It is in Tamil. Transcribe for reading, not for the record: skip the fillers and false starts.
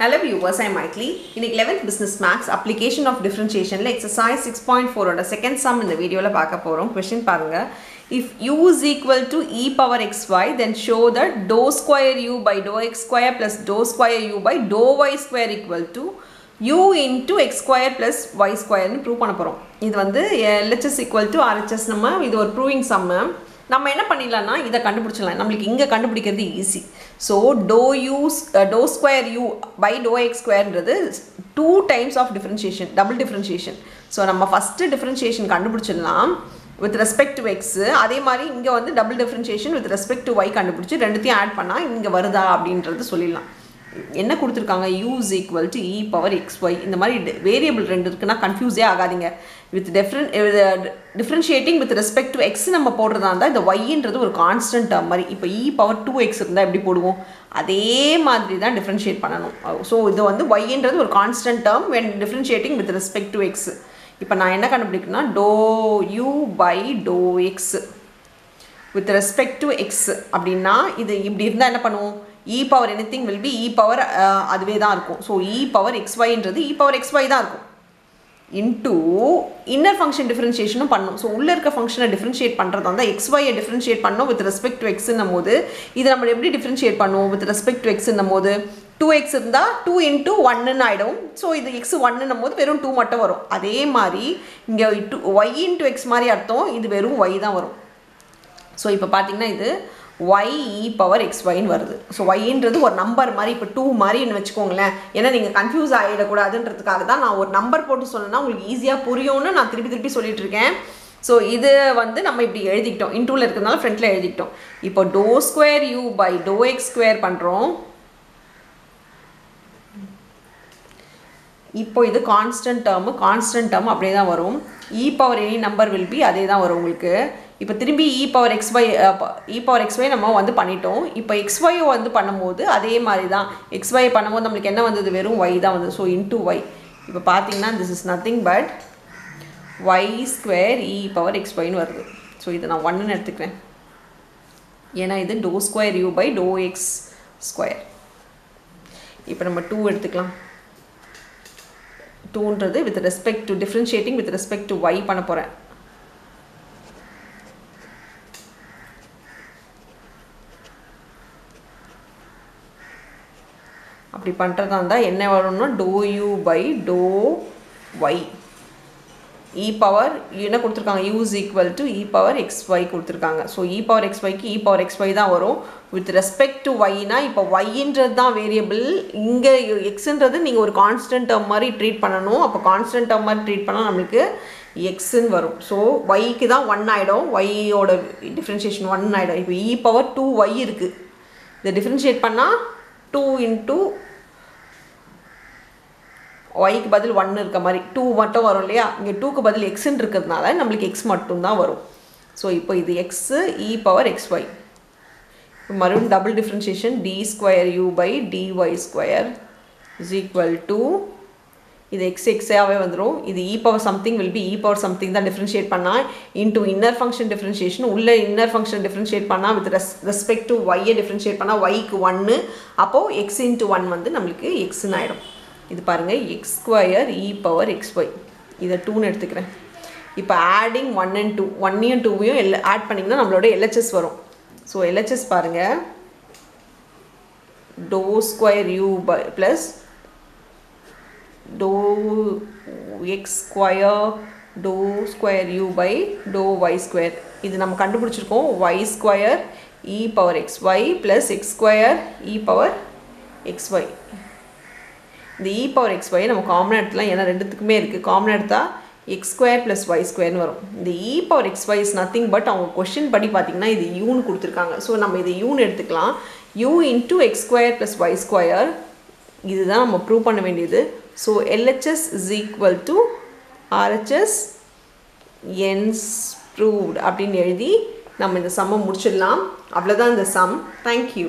Hello viewers, I am Maithili. In 11th Business Maths application of differentiation exercise 6.4 oda second sum in the video la paaka porom. Question parunga. If u is equal to e power xy, then show that dou square u by dou x square plus dou square u by dou y square equal to u into x square plus y square nu prove panna porom. Idu vandu LHS equal to RHS nama idu or proving sum. நம்ம என்ன பண்ணிடலாம்னா இதை கண்டுபிடிச்சிடலாம். நம்மளுக்கு இங்கே கண்டுபிடிக்கிறது easy. So doe square u by to x ஸ்கொயர்ன்றது 2 times of differentiation, double differentiation. So நம்ம ஃபஸ்ட்டு டிஃப்ரென்ஷியேஷன் கண்டுபிடிச்சிடலாம் வித் ரெஸ்பெக்ட் டு எக்ஸு. அதே மாதிரி இங்கே வந்து double differentiation with respect to y கண்டுபிடிச்சி ரெண்டுத்தையும் ஆட் பண்ணால் இங்கே வருதா அப்படின்றது சொல்லிடலாம். என்ன கொடுத்துருக்காங்க, u is equal to e power xy. இந்த மாதிரி வேரியபிள் ரெண்டு இருக்குன்னா கன்ஃபியூஸே ஆகாதீங்க. With differentiating with respect to X நம்ம போடுறதா இருந்தால் இந்த ஒய்ன்றது ஒரு கான்ஸ்டன்ட் டேர்ம் மாதிரி. இப்போ e power 2x இருந்தால் எப்படி போடுவோம், அதே மாதிரி தான் டிஃப்ரென்ஷியேட் பண்ணணும். ஸோ இது வந்து ஒய்ன்றது ஒரு constant term when differentiating with respect to x. இப்போ நான் என்ன கண்டுபிடிக்கணும்னா doe u by to x with respect to x அப்படின்னா இது இப்படி இருந்தால் என்ன பண்ணுவோம், e power anything will be e power அதுவே தான் இருக்கும். So e power xyன்றது e power xy தான் இருக்கும் இன்டூ இன்னர் ஃபங்க்ஷன் டிஃப்ரென்ஷியேஷனும் பண்ணணும். ஸோ உள்ளே இருக்க ஃபங்க்ஷனை டிஃப்ரென்ஷியேட் பண்ணுறது வந்து xyயை டிஃப்ரென்ஷியேட் பண்ணணும் வித் ரெஸ்பெக்ட் டு எக்ஸ்ன்னும் போது இது நம்ம எப்படி டிஃப்ரென்ஷியேட் பண்ணுவோம் வித் ரெஸ்பெக்ட் டு எக்ஸ்ன்னும் போது 2x இருந்தால் 2 into 1ன்னு ஆகிடும். ஸோ இது x 1ன்னும் போது வெறும் 2 மட்டும் வரும். அதே மாதிரி இங்கே y into x மாதிரி அர்த்தம், இது வெறும் y தான் வரும். ஸோ இப்போ பார்த்தீங்கன்னா இது y e power xyன்னு வருது. ஸோ yன்றது ஒரு நம்பர் மாதிரி, இப்போ 2 மாதிரின்னு வச்சுக்கோங்களேன். ஏன்னா நீங்கள் கன்ஃபியூஸ் ஆகிடக்கூடாதுன்றதுக்காக தான் நான் ஒரு நம்பர் போட்டு சொன்னேன்னா உங்களுக்கு ஈஸியாக புரியும்னு நான் திருப்பி சொல்லிட்டு இருக்கேன். ஸோ இது வந்து நம்ம இப்படி எழுதிக்கிட்டோம், இன்டூவில் இருக்கிறதுனால ஃப்ரண்ட்டில் எழுதிக்கிட்டோம். இப்போ d square u by to x square பண்ணுறோம். இப்போ இது கான்ஸ்டன்ட் டேர்ம் அப்படியே தான் வரும். e power any number will be அதே தான் வரும் உங்களுக்கு. இப்போ திரும்பி e power xy நம்ம வந்து பண்ணிட்டோம். இப்போ xy வந்து பண்ணும்போது அதே மாதிரி தான், xy பண்ணும்போது நம்மளுக்கு என்ன வந்தது, வெறும் y தான் வந்தது. So into y. இப்போ பார்த்தீங்கன்னா this is nothing but y square e power xyன்னு வருது. ஸோ இதை நான் 1ன்னு எடுத்துக்கிறேன், ஏன்னா இது doe square u by to x square. இப்போ நம்ம 2 எடுத்துக்கலாம். 2ன்றது with respect to differentiating with respect to y பண்ண போகிறேன். அப்படி பண்ணுறதா இருந்தால் என்ன வரும்னா doe u by doe y e power என்ன கொடுத்துருக்காங்க, u is equal to e power x y கொடுத்துருக்காங்க. ஸோ இ பவர் எக்ஸ்ஒய்க்கு இ பவர் எக்ஸ்ஒய் தான் வரும் வித் ரெஸ்பெக்ட் டு ஒய்னா. இப்போ ஒய்ன்றது தான் வேரியபிள், இங்கே எக்ஸுன்றது நீங்கள் ஒரு கான்ஸ்டன்ட் டேர்ம் மாதிரி ட்ரீட் பண்ணணும். அப்போ கான்ஸ்டன்ட் டேர்ம் மாதிரி ட்ரீட் பண்ணால் நம்மளுக்கு எக்ஸுன்னு வரும். ஸோ ஒய்க்கு தான் 1 ஆகிடும், ஒய்யோட டிஃப்ரென்ஷியேஷன் 1 ஆகிடும். இப்போ இ பவர் 2y இருக்குது, இதை டிஃப்ரென்ஷியேட் பண்ணால் 2 into ஒய்க்கு பதில் 1 இருக்க மாதிரி 2 மட்டும் வரும் இல்லையா. இங்கே 2க்கு பதில் எக்ஸ்ன்னு இருக்கிறதுனால நம்மளுக்கு எக்ஸ் மட்டும்தான் வரும். ஸோ இப்போ இது எக்ஸு இ பவர் எக்ஸ்ஒய். மறுபடியும் double differentiation d square u by d y square is equal to இது எக்ஸாகவே வந்துடும். இது e power something will be e power something தான் டிஃப்ரென்ஷியேட் பண்ணால் இன்டூ இன்னர் ஃபங்க்ஷன் டிஃப்ரென்ஷியேஷன். உள்ள இன்னர் ஃபங்க்ஷன் டிஃப்ரென்ஷியேட் பண்ணால் வித் ரெஸ்பெக்ட் டு ஒய்யை டிஃப்ரென்ஷியேட் பண்ணால் ஒய்க்கு 1, அப்போது எக்ஸ் இன்ட்டு 1 வந்து நம்மளுக்கு எக்ஸ்ன்னு ஆகிடும். இது பாருங்கள் x square e power x y, இதை 2ன்னு எடுத்துக்கிறேன். இப்போ ஆடிங் 1 and 2, 1ஐயும் 2ஐயும் ஆட் பண்ணிங்கன்னா நம்மளோட LHS வரும். ஸோ LHS பாருங்கள் doe square u by plus doe x square doe square u by doe y square. இது நம்ம கண்டுபிடிச்சிருக்கோம் y square e power x y plus x square e power x y. இந்த இ பவர் எக்ஸ்ஒய் நம்ம காமனாக எடுத்துலாம், ஏன்னா ரெண்டுத்துக்குமே இருக்குது. காமனாக எடுத்தால் எக்ஸ் ஸ்கொயர் ப்ளஸ் ஒய் ஸ்கொயர்னு வரும். இந்த e power x y is nothing but அவங்க கொஷின் படி பார்த்திங்கன்னா இது யூன்னு கொடுத்துருக்காங்க. ஸோ நம்ம இது யூன்னு எடுத்துக்கலாம். U into x square plus y square, இதுதான் நம்ம ப்ரூவ் பண்ண வேண்டியது. So LHS is equal to RHS ends proved அப்படின்னு எழுதி நம்ம இந்த சம்மை முடிச்சிடலாம். அவ்வளோதான் இந்த சம். தேங்க்யூ.